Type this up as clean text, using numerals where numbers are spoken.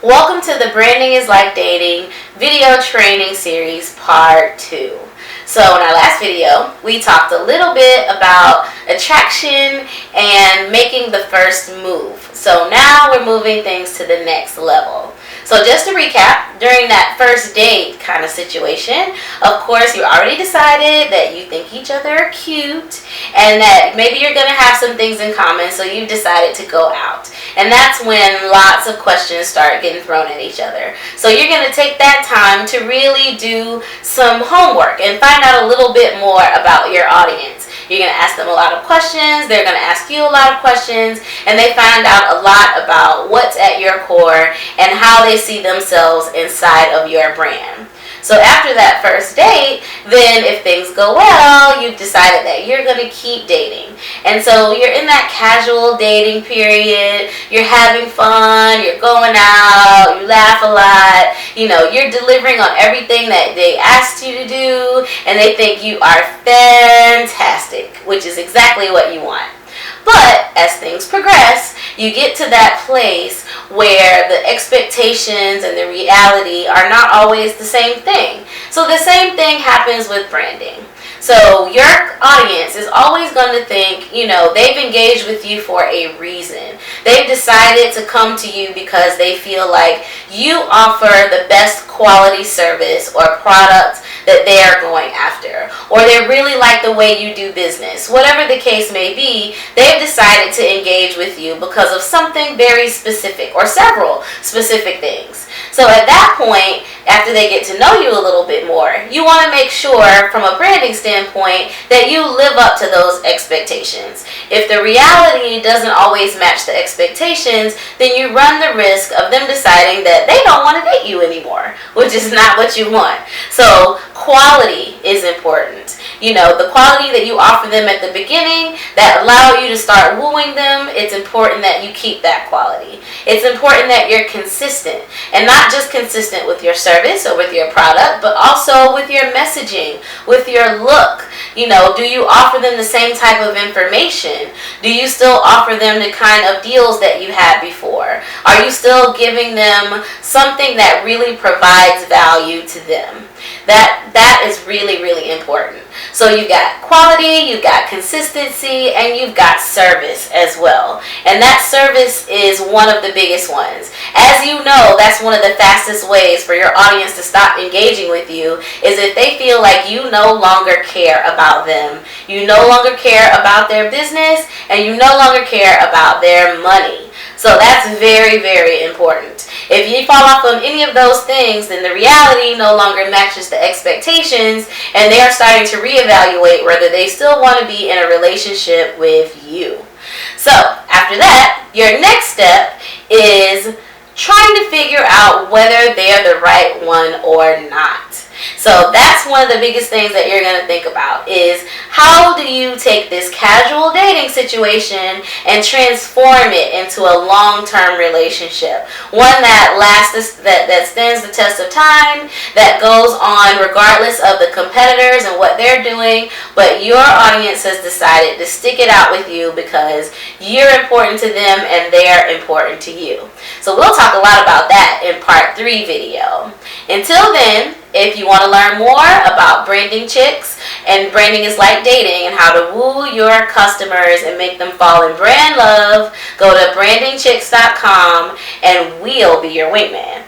Welcome to the Branding is Like Dating video training series part 2. So in our last video, we talked a little bit about attraction and making the first move. So now we're moving things to the next level. So just to recap, during that first date kind of situation, of course you already decided that you think each other are cute and that maybe you're going to have some things in common, so you've decided to go out. And that's when lots of questions start getting thrown at each other. So you're going to take that time to really do some homework and find out a little bit more about your audience. You're going to ask them a lot of questions, they're going to ask you a lot of questions, and they find out a lot about what's at your core and how they see themselves inside of your brand. So after that first date, then if things go well, you've decided that you're going to keep dating. And so you're in that casual dating period, you're having fun, you're going out, you laugh a lot, you're delivering on everything that they asked you to do, and they think you are fantastic, which is exactly what you want. But as things progress, you get to that place where the expectations and the reality are not always the same thing. So the same thing happens with branding. So your audience is always going to think, they've engaged with you for a reason. They've decided to come to you because they feel like you offer the best quality service or product that they are going after, or they really like the way you do business. Whatever the case may be, they've decided to engage with you because of something very specific or several specific things. So at that point, after they get to know you a little bit more, you want to make sure from a branding standpoint that you live up to those expectations. If the reality doesn't always match the expectations, then you run the risk of them deciding that they don't want to date you anymore, which is not what you want. So quality is important. The quality that you offer them at the beginning that allow you to start wooing them, it's important that you keep that quality. It's important that you're consistent, and not just consistent with your service or with your product, but also with your messaging, with your look. Do you offer them the same type of information? Do you still offer them the kind of deals that you had before? Are you still giving them something that really provides value to them? That is really, really important. So you've got quality, you've got consistency, and you've got service as well. And that service is one of the biggest ones. As you know, that's one of the fastest ways for your audience to stop engaging with you is if they feel like you no longer care about them. You no longer care about their business, and you no longer care about their money. So that's very, very important. If you fall off on any of those things, then the reality no longer matches the expectations, and they are starting to reevaluate whether they still want to be in a relationship with you. So after that, your next step is trying to figure out whether they're the right one or not. So that's one of the biggest things that you're going to think about is how do you take this casual dating situation and transform it into a long-term relationship, one that lasts, that stands the test of time, that goes on regardless of the competitors and what they're doing, but your audience has decided to stick it out with you because you're important to them and they're important to you. So we'll talk a lot about that in part 3 video. Until then, if you want to learn more about branding chicks and branding is like dating and how to woo your customers and make them fall in brand love, go to brandingchicks.com and we'll be your wingman.